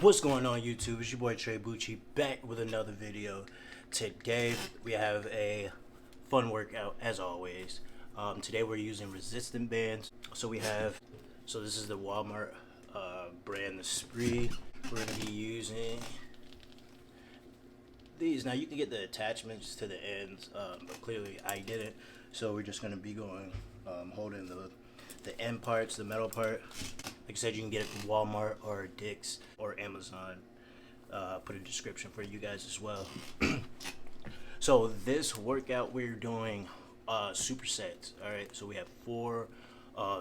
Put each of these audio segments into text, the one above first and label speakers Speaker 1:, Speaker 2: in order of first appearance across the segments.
Speaker 1: What's going on, YouTube? It's your boy Trey Bucci back with another video. Today we have a fun workout as always. Today we're using resistant bands. So this is the Walmart brand, the Spree. We're gonna be using these. Now you can get the attachments to the ends, but clearly I didn't. So we're just gonna be going holding the end parts, the metal part. Like I said, you can get it from Walmart or Dick's or Amazon. Put a description for you guys as well. So this workout we're doing supersets. All right, so we have 4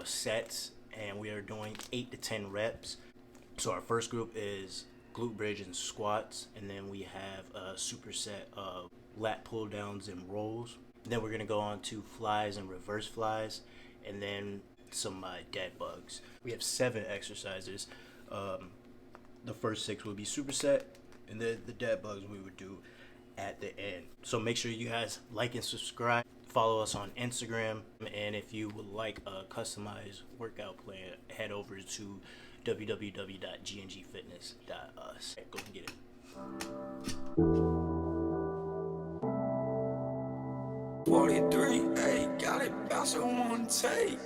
Speaker 1: sets and we are doing 8 to 10 reps. So our first group is glute bridge and squats, and then we have a superset of lat pull downs and rolls. Then we're gonna go on to flies and reverse flies, and then some dead bugs. We have 7 exercises. The first 6 will be superset, and then the dead bugs we would do at the end. So make sure you guys like and subscribe. Follow us on Instagram, and if you would like a customized workout plan, head over to www.gnfitness.us. Go and get it.
Speaker 2: Hey, got it, bounce on one take.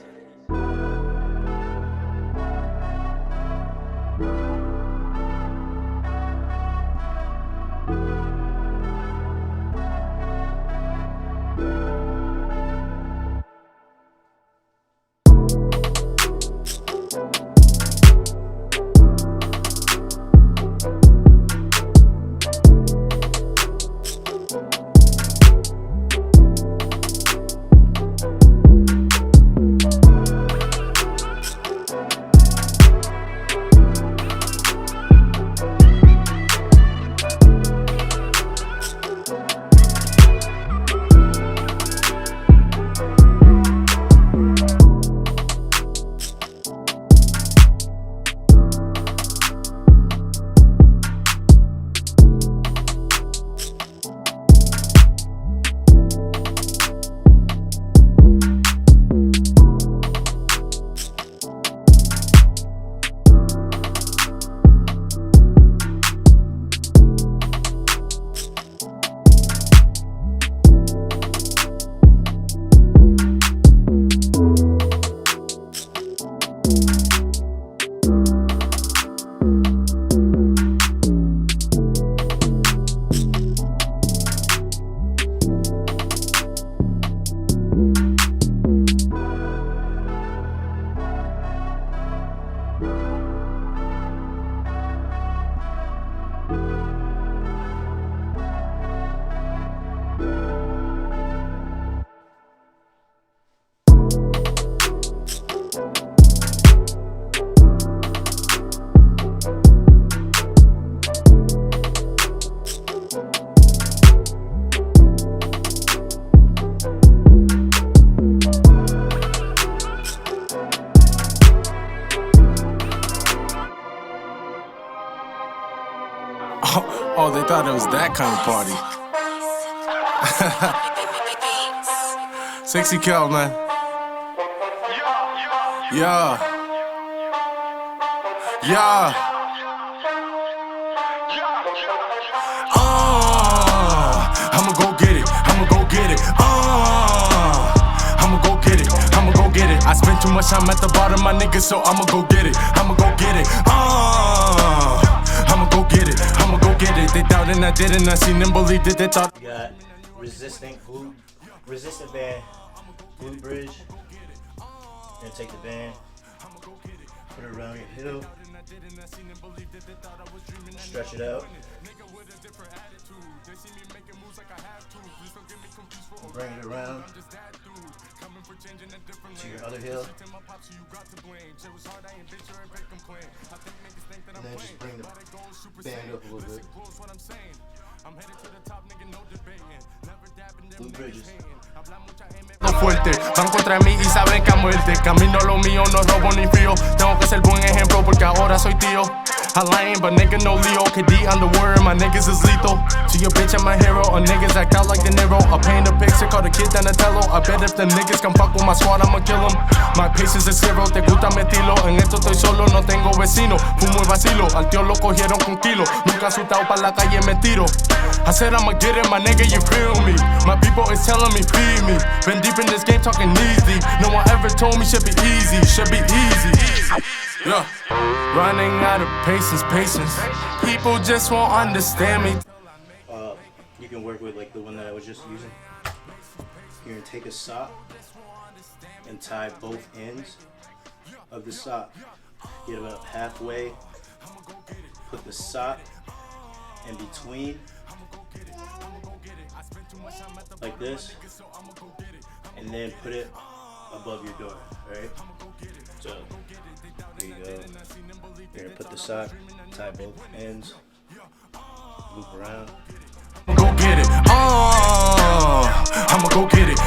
Speaker 3: Oh, they thought it was that kind of party. Sexy Cal, man. Yeah. I'ma go get it. I'ma go get it. I'ma go get it. I'ma go get it. I spent too much time at the bottom, my niggas, so I'ma go get it. I'ma go get it. I'ma go get it. I'ma go get it. They doubted I didn't. I seen them believe that they thought.
Speaker 1: We got resistant band, glute bridge. Then take the band, put it around your heel, stretch it out, bring it around to your other heel, and then just bring the band up a little bit. Glute bridges.
Speaker 3: Fuerte, van contra mí y saben que a muerte. Camino lo mío, no robo ni frío. Tengo que ser buen ejemplo porque ahora soy tío. I lying, but nigga no Leo. KD on the word, my niggas is lethal. To your bitch, I'm a hero. Or niggas act out like De Niro. I paint a picture, call the kid Donatello. I bet if the niggas can fuck with my squad, I'ma kill them. My patience is zero, te gusta mi estilo. En esto estoy solo, no tengo vecino. Fumo y vacilo, al tío lo cogieron con kilo. Nunca asustado pa' la calle me tiro. I said I'ma get it, my nigga, you feel me? My people is telling me, feed me. Been deep in this game, talking easy. No one ever told me should be easy, should be easy. Yeah. Running out of patience. People just won't understand me.
Speaker 1: You can work with like the one that I was just using. You're gonna take a sock and tie both ends of the sock. Get about halfway. Put the sock in between, like this, and then put it above your door. Alright? So, there you go. You're gonna put the sock, tie both ends, loop around.
Speaker 3: Go get it, I'ma go get it,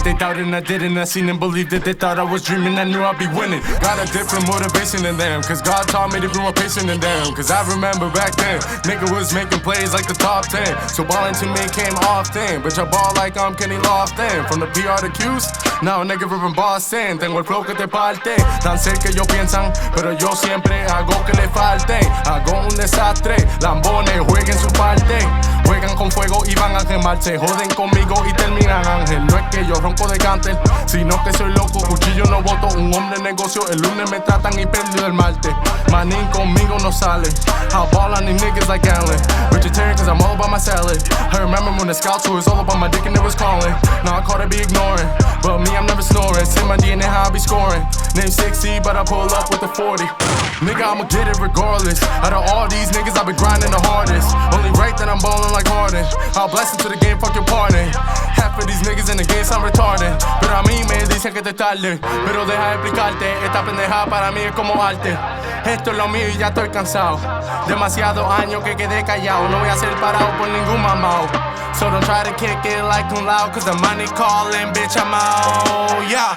Speaker 3: They doubted and I didn't, I seen and believed it. They thought I was dreaming, I knew I'd be winning. Got a different motivation than them, cause God taught me to be more patient than them. Cause I remember back then, nigga was making plays like the top 10. So ballin' to me came often, but I ball like I'm Kenny Lofton. From the PR to Q's, now nigga ripping Boston. Tengo el flow que te parte, tan cerca ellos piensan, pero yo siempre hago que le falte. Hago un desastre, lambones jueguen su parte. Juegan con fuego y van a quemarse. Joden conmigo y terminan ángel. No es que yo ronco de cáncer, sino que soy loco. Cuchillo no voto, un hombre de negocio. El lunes me tratan y perdido el martes. Manín conmigo no sale. I ball on these niggas like Allen. Vegetarian cause I'm all about my salad. I remember when the scouts was all about my dick and it was calling. Now I call it be ignoring, but me I'm never snoring. See my DNA how I be scoring. Name 60 but I pull up with the 40. Nigga I'ma get it regardless. Out of all these niggas I've been grinding the hardest. Only right that I'm ballin' like Harden. I'll bless into the game, fuck your pardon. Half of these niggas in the game son retarded. Pero a mí me dicen que te tarde. Pero deja de explicarte, esta pendeja para mí es como arte. Esto es lo mío y ya estoy cansado. Demasiados años que quedé callado. No voy a ser parado por ningún mamao. So don't try to kick it like un loud, cause the money calling, bitch I'm out, yeah.